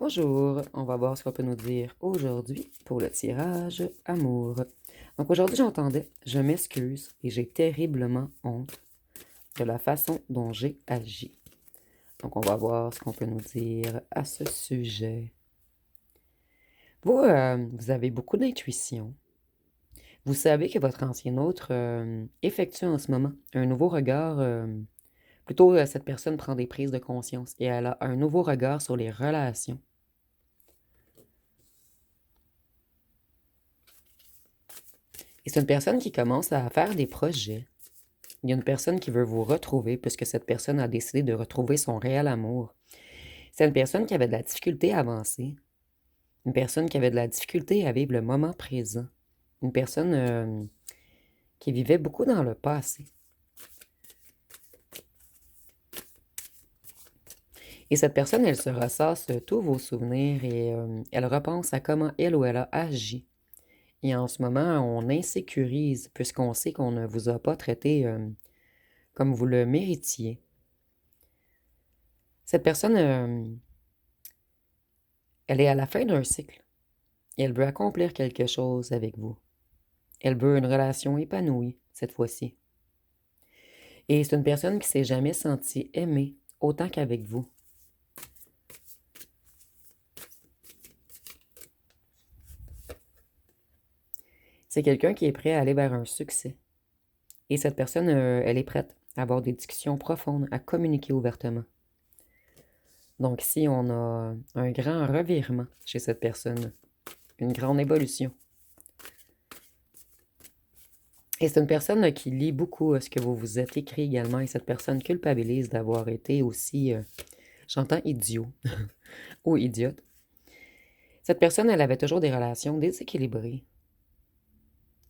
Bonjour, on va voir ce qu'on peut nous dire aujourd'hui pour le tirage amour. Donc aujourd'hui j'entendais je m'excuse et j'ai terriblement honte de la façon dont j'ai agi. Donc on va voir ce qu'on peut nous dire à ce sujet. Vous, vous avez beaucoup d'intuition. Vous savez que votre ancien autre effectue en ce moment un nouveau regard. Plutôt, cette personne prend des prises de conscience et elle a un nouveau regard sur les relations. Et c'est une personne qui commence à faire des projets. Il y a une personne qui veut vous retrouver puisque cette personne a décidé de retrouver son réel amour. C'est une personne qui avait de la difficulté à avancer. Une personne qui avait de la difficulté à vivre le moment présent. Une personne qui vivait beaucoup dans le passé. Et cette personne, elle se ressasse tous vos souvenirs et elle repense à comment elle ou elle a agi. Et en ce moment, on insécurise puisqu'on sait qu'on ne vous a pas traité comme vous le méritiez. Cette personne, elle est à la fin d'un cycle et elle veut accomplir quelque chose avec vous. Elle veut une relation épanouie cette fois-ci. Et c'est une personne qui s'est jamais sentie aimée autant qu'avec vous. C'est quelqu'un qui est prêt à aller vers un succès. Et cette personne, elle est prête à avoir des discussions profondes, à communiquer ouvertement. Donc ici, on a un grand revirement chez cette personne, une grande évolution. Et c'est une personne qui lit beaucoup ce que vous vous êtes écrit également, et cette personne culpabilise d'avoir été aussi, j'entends idiot ou idiote. Cette personne, elle avait toujours des relations déséquilibrées.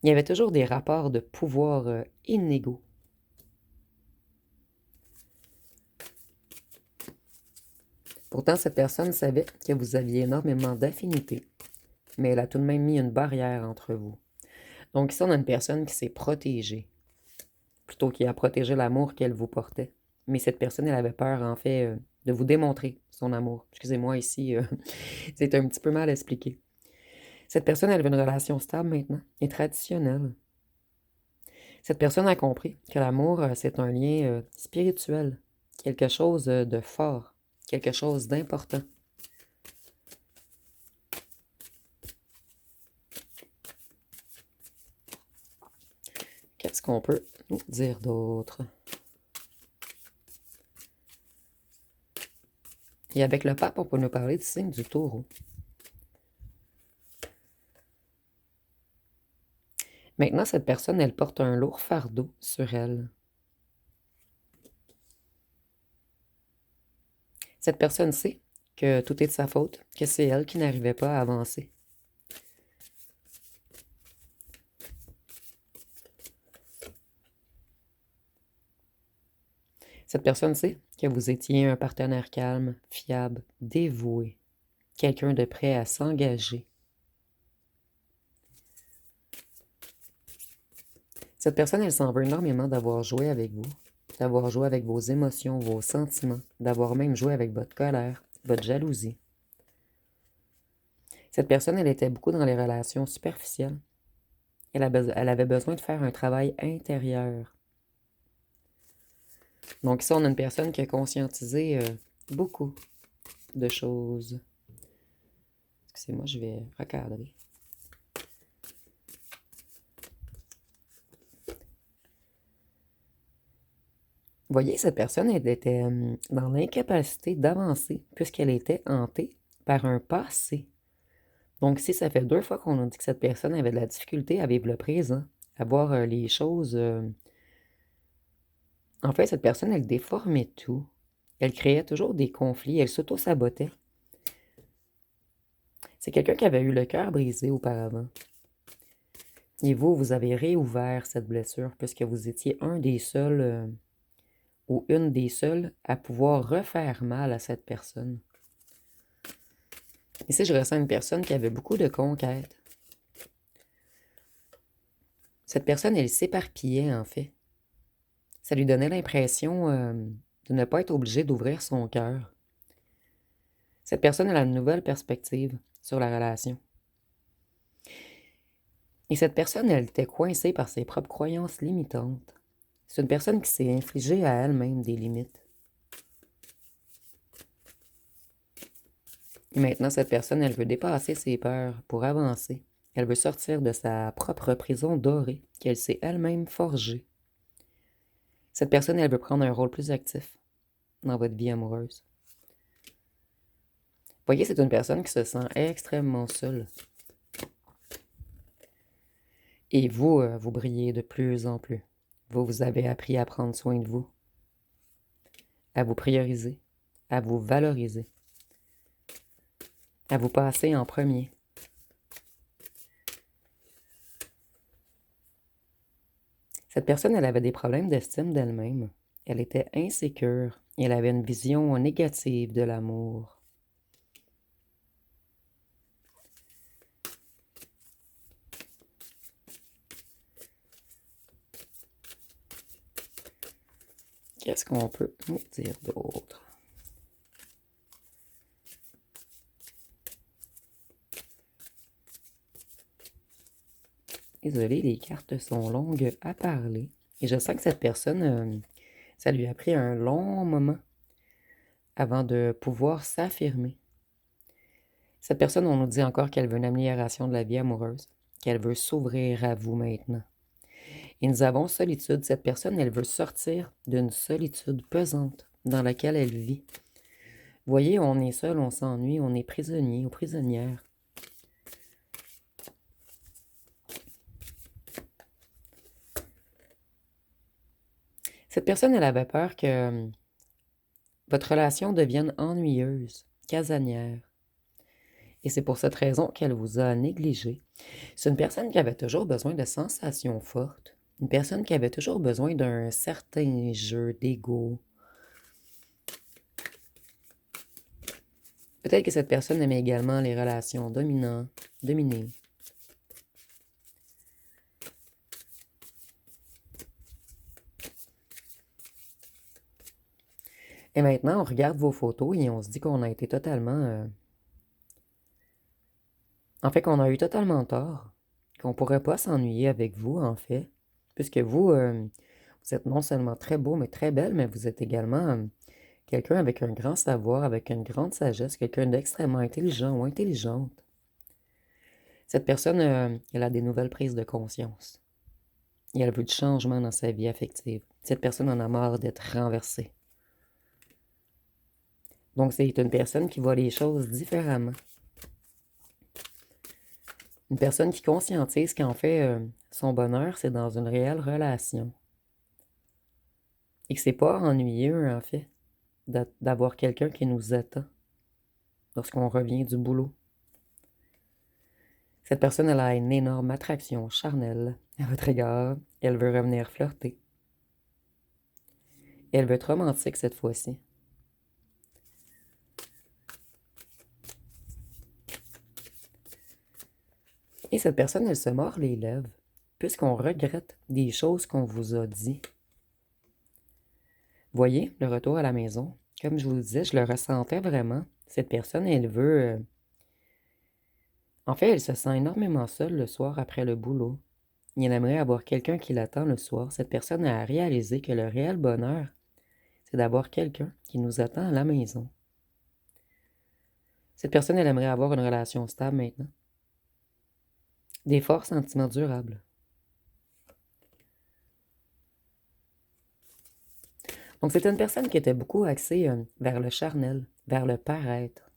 Il y avait toujours des rapports de pouvoir inégaux. Pourtant, cette personne savait que vous aviez énormément d'affinités, mais elle a tout de même mis une barrière entre vous. Donc ici, on a une personne qui s'est protégée, plutôt qui a protégé l'amour qu'elle vous portait. Mais cette personne, elle avait peur, en fait, de vous démontrer son amour. Excusez-moi, ici, c'est un petit peu mal expliqué. Cette personne, elle veut une relation stable maintenant et traditionnelle. Cette personne a compris que l'amour, c'est un lien spirituel, quelque chose de fort, quelque chose d'important. Qu'est-ce qu'on peut nous dire d'autre? Et avec le pape, on peut nous parler du signe du taureau. Maintenant, cette personne, elle porte un lourd fardeau sur elle. Cette personne sait que tout est de sa faute, que c'est elle qui n'arrivait pas à avancer. Cette personne sait que vous étiez un partenaire calme, fiable, dévoué, quelqu'un de prêt à s'engager. Cette personne, elle s'en veut énormément d'avoir joué avec vous, d'avoir joué avec vos émotions, vos sentiments, d'avoir même joué avec votre colère, votre jalousie. Cette personne, elle était beaucoup dans les relations superficielles. Elle avait besoin de faire un travail intérieur. Donc ici, on a une personne qui a conscientisé beaucoup de choses. Excusez-moi, je vais recadrer. Voyez, cette personne, elle était dans l'incapacité d'avancer puisqu'elle était hantée par un passé. Donc si ça fait 2 fois qu'on a dit que cette personne avait de la difficulté à vivre le présent, à voir les choses. En fait, cette personne, elle déformait tout. Elle créait toujours des conflits, elle s'auto-sabotait. C'est quelqu'un qui avait eu le cœur brisé auparavant. Et vous, vous avez réouvert cette blessure puisque vous étiez un des seuls ou une des seules à pouvoir refaire mal à cette personne. Ici, je ressens une personne qui avait beaucoup de conquêtes. Cette personne, elle s'éparpillait en fait. Ça lui donnait l'impression de ne pas être obligée d'ouvrir son cœur. Cette personne elle a une nouvelle perspective sur la relation. Et cette personne, elle était coincée par ses propres croyances limitantes. C'est une personne qui s'est infligée à elle-même des limites. Et maintenant, cette personne, elle veut dépasser ses peurs pour avancer. Elle veut sortir de sa propre prison dorée qu'elle s'est elle-même forgée. Cette personne, elle veut prendre un rôle plus actif dans votre vie amoureuse. Voyez, c'est une personne qui se sent extrêmement seule. Et vous, vous brillez de plus en plus. Vous avez appris à prendre soin de vous, à vous prioriser, à vous valoriser, à vous passer en premier. Cette personne, elle avait des problèmes d'estime d'elle-même. Elle était insécure et elle avait une vision négative de l'amour. Qu'est-ce qu'on peut nous dire d'autre? Désolée, les cartes sont longues à parler. Et je sens que cette personne, ça lui a pris un long moment avant de pouvoir s'affirmer. Cette personne, on nous dit encore qu'elle veut une amélioration de la vie amoureuse, qu'elle veut s'ouvrir à vous maintenant. Et nous avons solitude. Cette personne, elle veut sortir d'une solitude pesante dans laquelle elle vit. Vous voyez, on est seul, on s'ennuie, on est prisonnier ou prisonnière. Cette personne, elle avait peur que votre relation devienne ennuyeuse, casanière. Et c'est pour cette raison qu'elle vous a négligé. C'est une personne qui avait toujours besoin de sensations fortes. Une personne qui avait toujours besoin d'un certain jeu d'ego. Peut-être que cette personne aimait également les relations dominées. Et maintenant, on regarde vos photos et on se dit qu'on a été totalement... En fait, qu'on a eu totalement tort. Qu'on pourrait pas s'ennuyer avec vous, en fait. Puisque vous, vous êtes non seulement très beau, mais très belle, mais vous êtes également quelqu'un avec un grand savoir, avec une grande sagesse, quelqu'un d'extrêmement intelligent ou intelligente. Cette personne, elle a des nouvelles prises de conscience. Et elle veut du changement dans sa vie affective. Cette personne en a marre d'être renversée. Donc, c'est une personne qui voit les choses différemment. Une personne qui conscientise qu'en fait, son bonheur, c'est dans une réelle relation. Et que c'est pas ennuyeux, en fait, d'avoir quelqu'un qui nous attend lorsqu'on revient du boulot. Cette personne, elle a une énorme attraction charnelle à votre égard. Elle veut revenir flirter. Elle veut être romantique cette fois-ci. Et cette personne, elle se mord les lèvres, puisqu'on regrette des choses qu'on vous a dit. Voyez, le retour à la maison, comme je vous le disais, je le ressentais vraiment. Cette personne, elle veut... En fait, elle se sent énormément seule le soir après le boulot. Elle aimerait avoir quelqu'un qui l'attend le soir. Cette personne a réalisé que le réel bonheur, c'est d'avoir quelqu'un qui nous attend à la maison. Cette personne, elle aimerait avoir une relation stable maintenant. Des forts sentiments durables. Donc, c'est une personne qui était beaucoup axée vers le charnel, vers le paraître.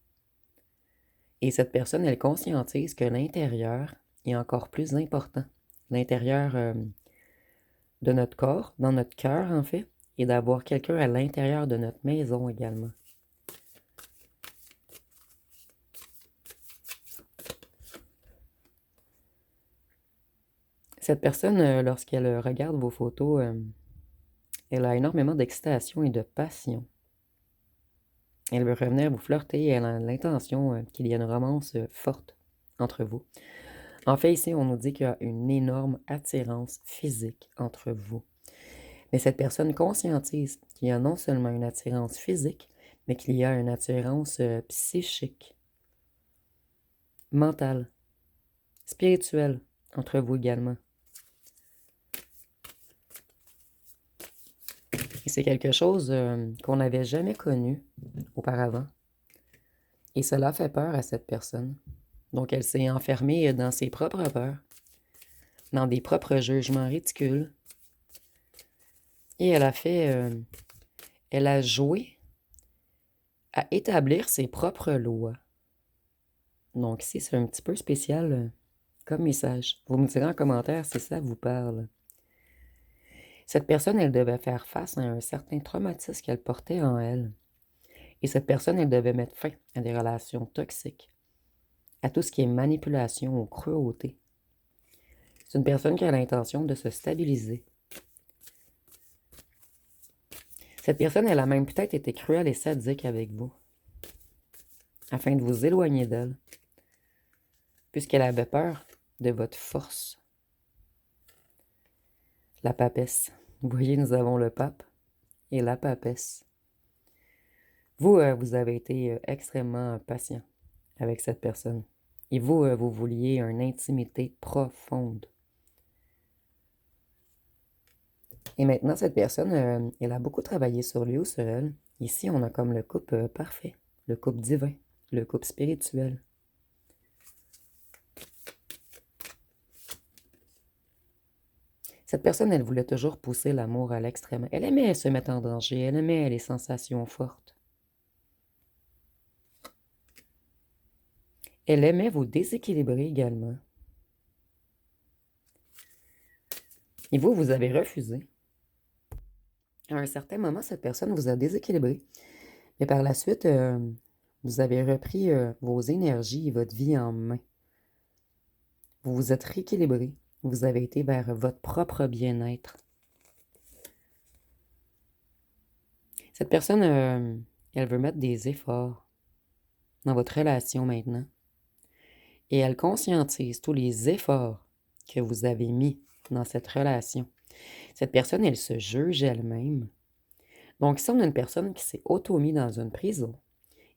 Et cette personne, elle conscientise que l'intérieur est encore plus important. L'intérieur de notre corps, dans notre cœur en fait, et d'avoir quelqu'un à l'intérieur de notre maison également. Cette personne, lorsqu'elle regarde vos photos, elle a énormément d'excitation et de passion. Elle veut revenir vous flirter et elle a l'intention qu'il y ait une romance forte entre vous. En fait, ici, on nous dit qu'il y a une énorme attirance physique entre vous. Mais cette personne conscientise qu'il y a non seulement une attirance physique, mais qu'il y a une attirance psychique, mentale, spirituelle entre vous également. Et c'est quelque chose qu'on n'avait jamais connu auparavant. Et cela fait peur à cette personne. Donc elle s'est enfermée dans ses propres peurs, dans des propres jugements ridicules. Et elle a joué à établir ses propres lois. Donc ici, c'est un petit peu spécial comme message. Vous me direz en commentaire si ça vous parle. Cette personne, elle devait faire face à un certain traumatisme qu'elle portait en elle. Et cette personne, elle devait mettre fin à des relations toxiques, à tout ce qui est manipulation ou cruauté. C'est une personne qui a l'intention de se stabiliser. Cette personne, elle a même peut-être été cruelle et sadique avec vous, afin de vous éloigner d'elle, puisqu'elle avait peur de votre force. La papesse. Vous voyez, nous avons le pape et la papesse. Vous, vous avez été extrêmement patient avec cette personne. Et vous, vous vouliez une intimité profonde. Et maintenant, cette personne, elle a beaucoup travaillé sur lui ou sur elle. Ici, on a comme le couple parfait, le couple divin, le couple spirituel. Cette personne, elle voulait toujours pousser l'amour à l'extrême. Elle aimait se mettre en danger, elle aimait les sensations fortes. Elle aimait vous déséquilibrer également. Et vous, vous avez refusé. À un certain moment, cette personne vous a déséquilibré. Mais par la suite, vous avez repris vos énergies et votre vie en main. Vous vous êtes rééquilibré. Vous avez été vers votre propre bien-être. Cette personne, elle veut mettre des efforts dans votre relation maintenant. Et elle conscientise tous les efforts que vous avez mis dans cette relation. Cette personne, elle se juge elle-même. Donc ici, on a une personne qui s'est auto-mise dans une prison.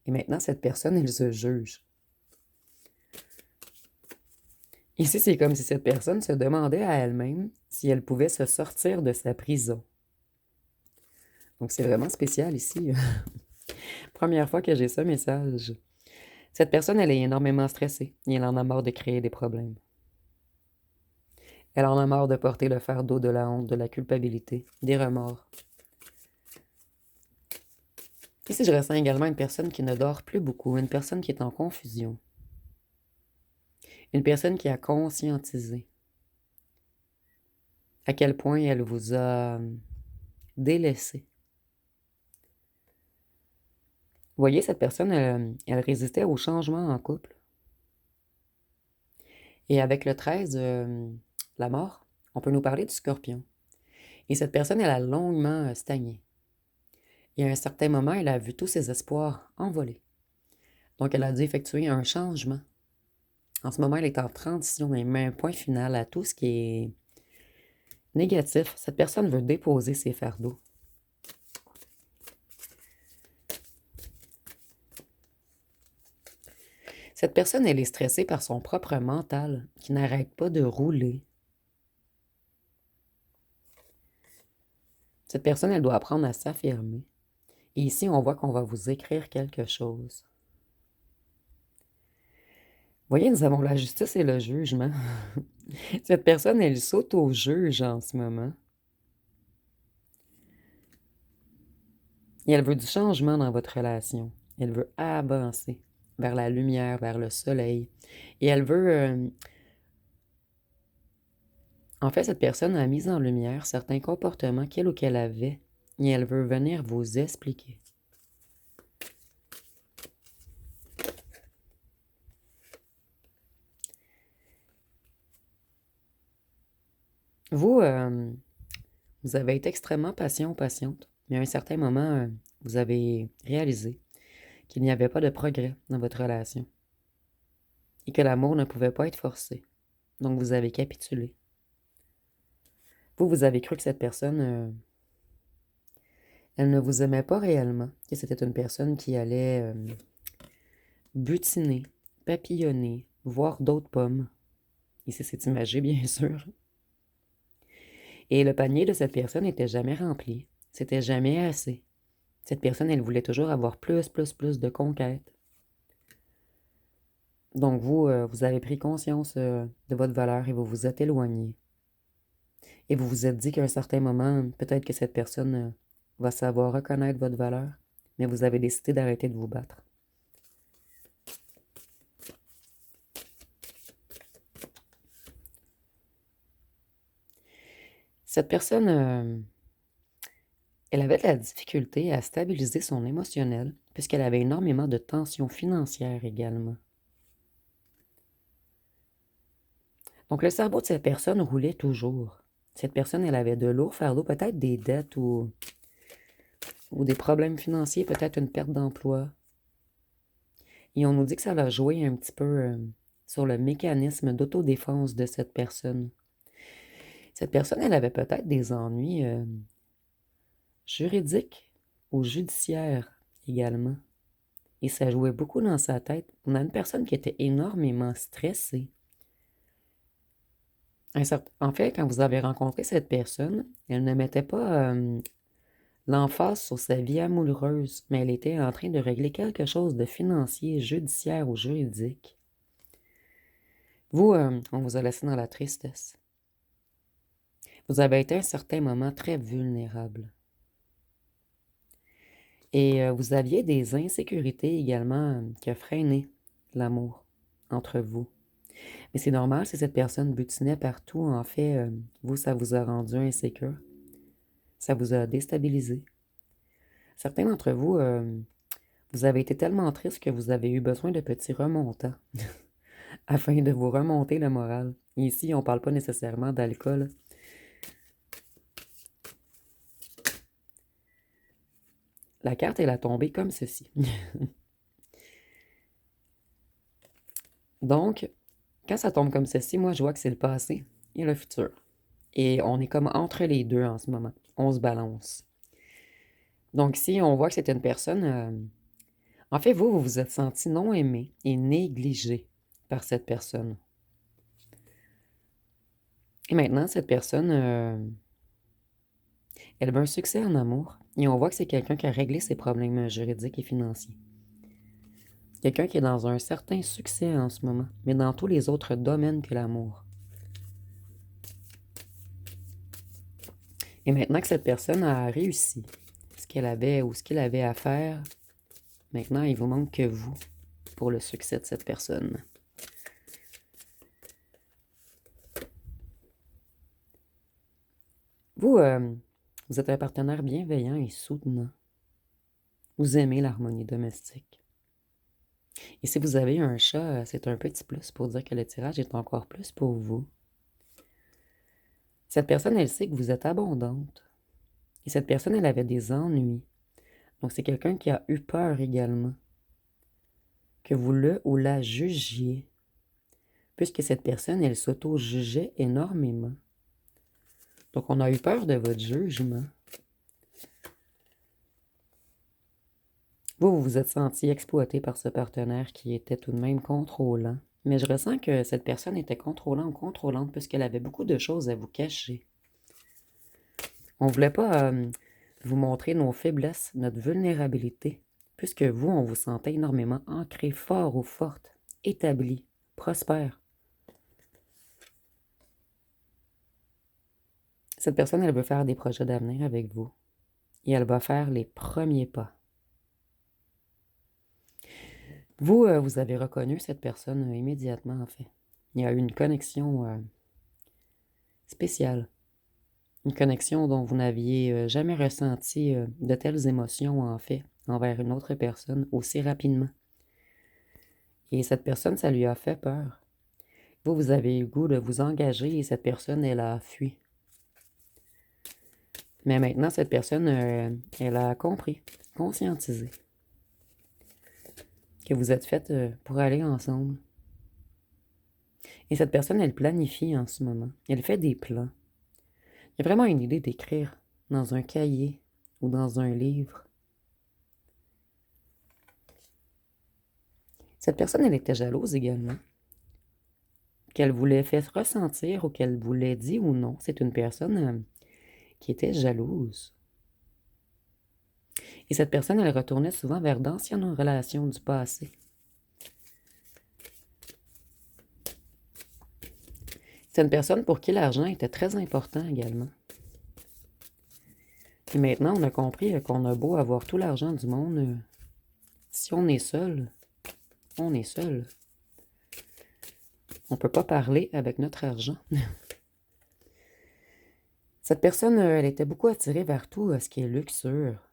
Et maintenant, cette personne, elle se juge. Ici, c'est comme si cette personne se demandait à elle-même si elle pouvait se sortir de sa prison. Donc, c'est vraiment spécial ici. Première fois que j'ai ce message. Cette personne, elle est énormément stressée et elle en a marre de créer des problèmes. Elle en a marre de porter le fardeau de la honte, de la culpabilité, des remords. Ici, je ressens également une personne qui ne dort plus beaucoup, une personne qui est en confusion. Une personne qui a conscientisé à quel point elle vous a délaissé. Vous voyez, cette personne, elle résistait au changement en couple. Et avec le 13, la mort, on peut nous parler du scorpion. Et cette personne, elle a longuement stagné. Et à un certain moment, elle a vu tous ses espoirs envoler. Donc, elle a dû effectuer un changement. En ce moment, elle est en transition et met un point final à tout ce qui est négatif. Cette personne veut déposer ses fardeaux. Cette personne, elle est stressée par son propre mental qui n'arrête pas de rouler. Cette personne, elle doit apprendre à s'affirmer. Et ici, on voit qu'on va vous écrire quelque chose. Vous voyez, nous avons la justice et le jugement. Cette personne, elle s'auto-juge en ce moment. Et elle veut du changement dans votre relation. Elle veut avancer vers la lumière, vers le soleil. Et elle veut... En fait, cette personne a mis en lumière certains comportements qu'elle ou qu'elle avait. Et elle veut venir vous expliquer. Vous, vous avez été extrêmement patient ou patiente. Mais à un certain moment, vous avez réalisé qu'il n'y avait pas de progrès dans votre relation. Et que l'amour ne pouvait pas être forcé. Donc, vous avez capitulé. Vous avez cru que cette personne, Elle ne vous aimait pas réellement, que c'était une personne qui allait butiner, papillonner, voir d'autres pommes. Ici, c'est imagé, bien sûr. Et le panier de cette personne n'était jamais rempli. C'était jamais assez. Cette personne, elle voulait toujours avoir plus, plus, plus de conquêtes. Donc vous, vous avez pris conscience de votre valeur et vous vous êtes éloigné. Et vous vous êtes dit qu'à un certain moment, peut-être que cette personne va savoir reconnaître votre valeur, mais vous avez décidé d'arrêter de vous battre. Cette personne, elle avait de la difficulté à stabiliser son émotionnel, puisqu'elle avait énormément de tensions financières également. Donc le cerveau de cette personne roulait toujours. Cette personne, elle avait de lourds fardeaux, peut-être des dettes ou des problèmes financiers, peut-être une perte d'emploi. Et on nous dit que ça va jouer un petit peu sur le mécanisme d'autodéfense de cette personne. Cette personne, elle avait peut-être des ennuis juridiques ou judiciaires également. Et ça jouait beaucoup dans sa tête. On a une personne qui était énormément stressée. En fait, quand vous avez rencontré cette personne, elle ne mettait pas l'emphase sur sa vie amoureuse, mais elle était en train de régler quelque chose de financier, judiciaire ou juridique. Vous, on vous a laissé dans la tristesse. Vous avez été à un certain moment très vulnérable. Et vous aviez des insécurités également qui ont freiné l'amour entre vous. Mais c'est normal si cette personne butinait partout. En fait, vous, ça vous a rendu insécure. Ça vous a déstabilisé. Certains d'entre vous, vous avez été tellement triste que vous avez eu besoin de petits remontants afin de vous remonter le moral. Et ici, on ne parle pas nécessairement d'alcool. La carte, elle a tombé comme ceci. Donc, quand ça tombe comme ceci, moi, je vois que c'est le passé et le futur. Et on est comme entre les deux en ce moment. On se balance. Donc, si on voit que c'est une personne... en fait, vous vous êtes senti non aimé et négligé par cette personne. Et maintenant, cette personne, elle veut un succès en amour. Et on voit que c'est quelqu'un qui a réglé ses problèmes juridiques et financiers. Quelqu'un qui est dans un certain succès en ce moment, mais dans tous les autres domaines que l'amour. Et maintenant que cette personne a réussi ce qu'elle avait ou ce qu'il avait à faire, maintenant, il vous manque que vous pour le succès de cette personne. Vous, vous êtes un partenaire bienveillant et soutenant. Vous aimez l'harmonie domestique. Et si vous avez un chat, c'est un petit plus pour dire que le tirage est encore plus pour vous. Cette personne, elle sait que vous êtes abondante. Et cette personne, elle avait des ennuis. Donc, c'est quelqu'un qui a eu peur également. Que vous le ou la jugiez. Puisque cette personne, elle s'auto-jugeait énormément. Donc, on a eu peur de votre jugement. Vous vous êtes senti exploité par ce partenaire qui était tout de même contrôlant. Mais je ressens que cette personne était contrôlante ou contrôlante puisqu'elle avait beaucoup de choses à vous cacher. On ne voulait pas vous montrer nos faiblesses, notre vulnérabilité, puisque vous, on vous sentait énormément ancré, fort ou forte, établi, prospère. Cette personne, elle veut faire des projets d'avenir avec vous. Et elle va faire les premiers pas. Vous, vous avez reconnu cette personne immédiatement, en fait. Il y a eu une connexion spéciale. Une connexion dont vous n'aviez jamais ressenti de telles émotions, en fait, envers une autre personne aussi rapidement. Et cette personne, ça lui a fait peur. Vous, vous avez eu le goût de vous engager et cette personne, elle a fui. Mais maintenant, cette personne, elle a compris, conscientisé que vous êtes faites pour aller ensemble. Et cette personne, elle planifie en ce moment. Elle fait des plans. Il y a vraiment une idée d'écrire dans un cahier ou dans un livre. Cette personne, elle était jalouse également. Qu'elle voulait faire ressentir ou qu'elle voulait dire ou non, c'est une personne qui était jalouse. Et cette personne, elle retournait souvent vers d'anciennes relations du passé. C'est une personne pour qui l'argent était très important également. Et maintenant, on a compris qu'on a beau avoir tout l'argent du monde, si on est seul, on est seul. On ne peut pas parler avec notre argent. Cette personne, elle était beaucoup attirée vers tout ce qui est luxure.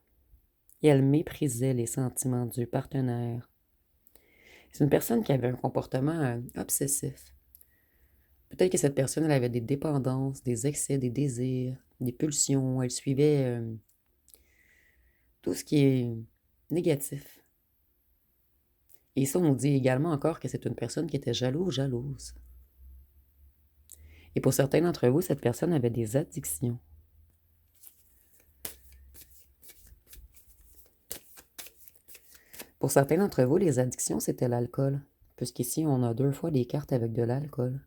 Et elle méprisait les sentiments du partenaire. C'est une personne qui avait un comportement obsessif. Peut-être que cette personne, elle avait des dépendances, des excès, des désirs, des pulsions. Elle suivait tout ce qui est négatif. Et ça, on nous dit également encore que c'est une personne qui était jalouse. Et pour certains d'entre vous, cette personne avait des addictions. Pour certains d'entre vous, les addictions, c'était l'alcool. Puisqu'ici, on a 2 fois des cartes avec de l'alcool.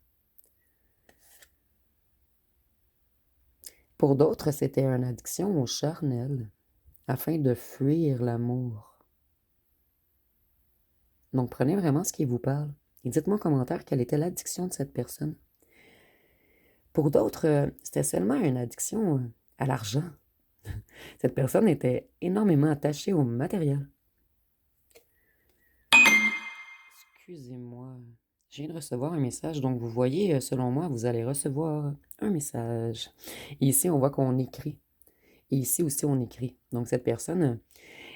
Pour d'autres, c'était une addiction au charnel, afin de fuir l'amour. Donc, prenez vraiment ce qui vous parle et dites-moi en commentaire quelle était l'addiction de cette personne. Pour d'autres, c'était seulement une addiction à l'argent. Cette personne était énormément attachée au matériel. Excusez-moi, je viens de recevoir un message. Donc, vous voyez, selon moi, vous allez recevoir un message. Et ici, on voit qu'on écrit. Et ici aussi, on écrit. Donc, cette personne,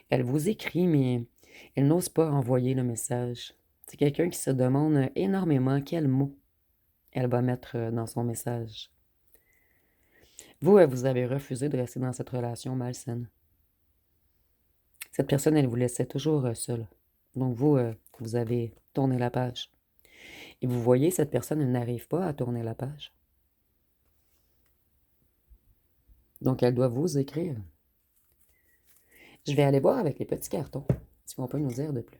elle vous écrit, mais elle n'ose pas envoyer le message. C'est quelqu'un qui se demande énormément quels mots elle va mettre dans son message. Vous, vous avez refusé de rester dans cette relation malsaine. Cette personne, elle vous laissait toujours seule. Donc vous, vous avez tourné la page. Et vous voyez, cette personne, elle n'arrive pas à tourner la page. Donc elle doit vous écrire. Je vais aller voir avec les petits cartons, si on peut nous dire de plus.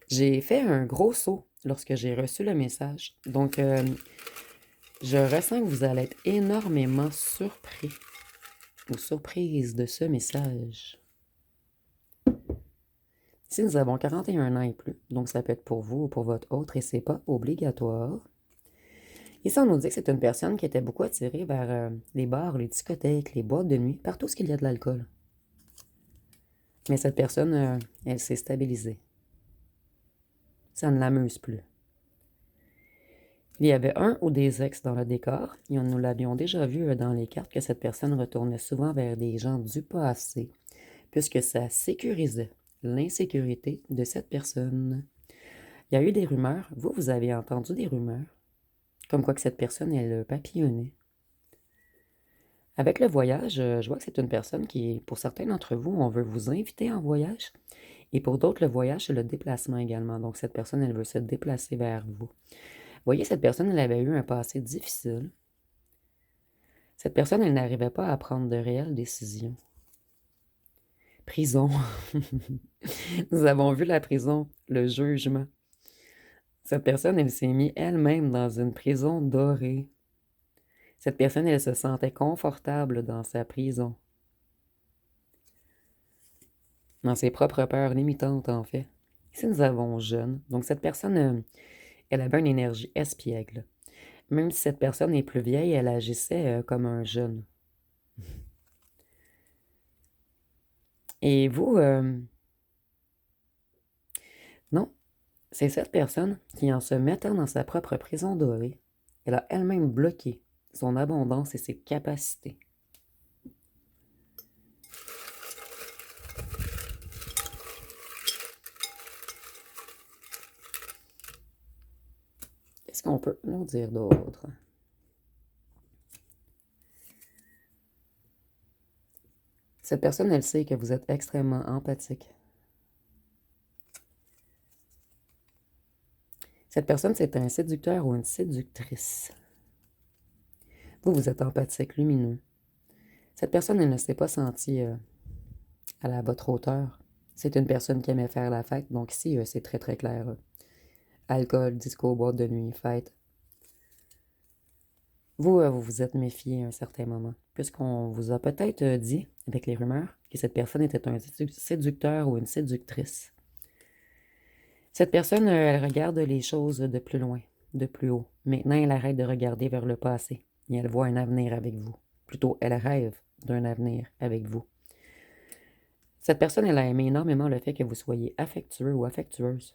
J'ai fait un gros saut lorsque j'ai reçu le message. Donc, je ressens que vous allez être énormément surpris ou surprise de ce message. Ici, nous avons 41 ans et plus, donc ça peut être pour vous ou pour votre autre et c'est pas obligatoire. Ici, on nous dit que c'est une personne qui était beaucoup attirée vers les bars, les discothèques, les boîtes de nuit, partout ce qu'il y a de l'alcool. Mais cette personne, elle s'est stabilisée. Ça ne l'amuse plus. Il y avait un ou des ex dans le décor, et nous l'avions déjà vu dans les cartes que cette personne retournait souvent vers des gens du passé, puisque ça sécurisait l'insécurité de cette personne. Il y a eu des rumeurs, vous avez entendu des rumeurs, comme quoi que cette personne, elle papillonnait. Avec le voyage, je vois que c'est une personne qui, pour certains d'entre vous, on veut vous inviter en voyage, et pour d'autres, le voyage, c'est le déplacement également. Donc cette personne, elle veut se déplacer vers vous. Vous voyez, cette personne, elle avait eu un passé difficile. Cette personne, elle n'arrivait pas à prendre de réelles décisions. Prison. Nous avons vu la prison, le jugement. Cette personne, elle s'est mise elle-même dans une prison dorée. Cette personne, elle se sentait confortable dans sa prison. Dans ses propres peurs limitantes, en fait. Ici, nous avons jeune. Donc, cette personne, elle avait une énergie espiègle. Même si cette personne est plus vieille, elle agissait comme un jeune. Et vous, non, c'est cette personne qui, en se mettant dans sa propre prison dorée, elle a elle-même bloqué son abondance et ses capacités. Qu'est-ce qu'on peut nous dire d'autre? Cette personne, elle sait que vous êtes extrêmement empathique. Cette personne, c'est un séducteur ou une séductrice. Vous, vous êtes empathique, lumineux. Cette personne, elle ne s'est pas sentie à votre hauteur. C'est une personne qui aimait faire la fête, donc ici, c'est très très clair. Alcool, disco, boîte de nuit, fête. Vous, vous vous êtes méfié à un certain moment, puisqu'on vous a peut-être dit, avec les rumeurs, que cette personne était un séducteur ou une séductrice. Cette personne, elle regarde les choses de plus loin, de plus haut. Maintenant, elle arrête de regarder vers le passé et elle voit un avenir avec vous. Plutôt, elle rêve d'un avenir avec vous. Cette personne, elle a aimé énormément le fait que vous soyez affectueux ou affectueuse.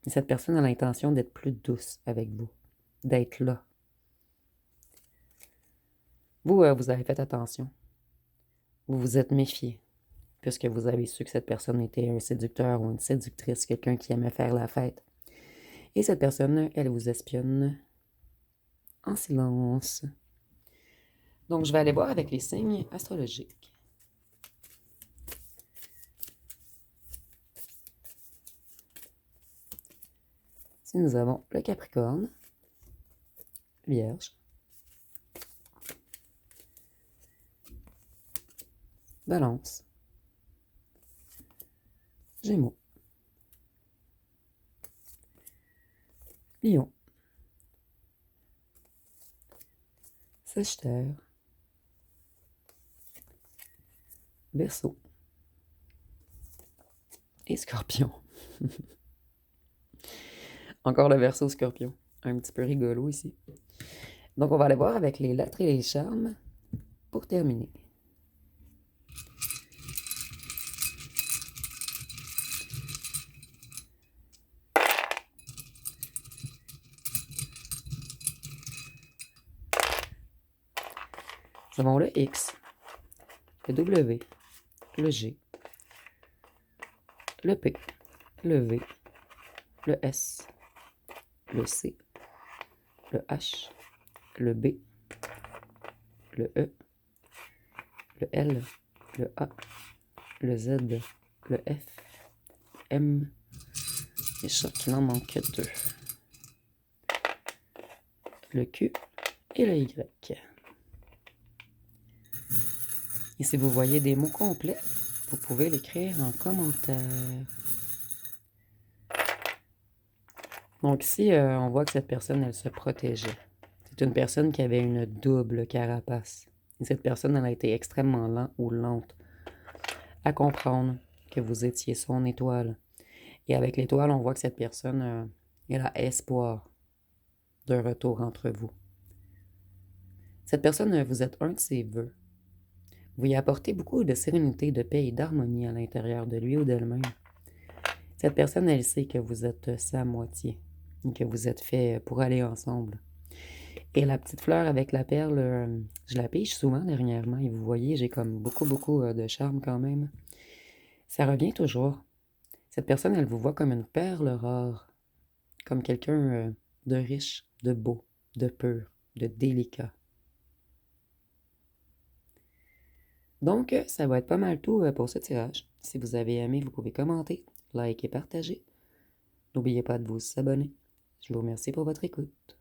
Et cette personne a l'intention d'être plus douce avec vous, d'être là. Vous, vous avez fait attention. Vous vous êtes méfié, puisque vous avez su que cette personne était un séducteur ou une séductrice, quelqu'un qui aimait faire la fête. Et cette personne, elle vous espionne en silence. Donc, je vais aller voir avec les signes astrologiques. Si nous avons le Capricorne, Vierge, Balance, Gémeaux, Lion, Sagittaire, Verseau et Scorpion. Encore le Verseau Scorpion. Un petit peu rigolo ici. Donc, on va aller voir avec les lettres et les charmes pour terminer. Nous avons le X, le W, le G, le P, le V, le S, le C, le H, le B, le E, le L, le A, le Z, le F, M, et je crois qu'il en manque 2. Le Q et le Y. Et si vous voyez des mots complets, vous pouvez l'écrire en commentaire. Donc ici, on voit que cette personne, elle se protégeait. C'est une personne qui avait une double carapace. Et cette personne, elle a été extrêmement lente ou lente à comprendre que vous étiez son étoile. Et avec l'étoile, on voit que cette personne, elle a espoir d'un retour entre vous. Cette personne, vous êtes un de ses vœux. Vous y apportez beaucoup de sérénité, de paix et d'harmonie à l'intérieur de lui ou d'elle-même. Cette personne, elle sait que vous êtes sa moitié, que vous êtes fait pour aller ensemble. Et la petite fleur avec la perle, je la pige souvent dernièrement, et vous voyez, j'ai comme beaucoup de charme quand même. Ça revient toujours. Cette personne, elle vous voit comme une perle rare, comme quelqu'un de riche, de beau, de pur, de délicat. Donc, ça va être pas mal tout pour ce tirage. Si vous avez aimé, vous pouvez commenter, liker et partager. N'oubliez pas de vous abonner. Je vous remercie pour votre écoute.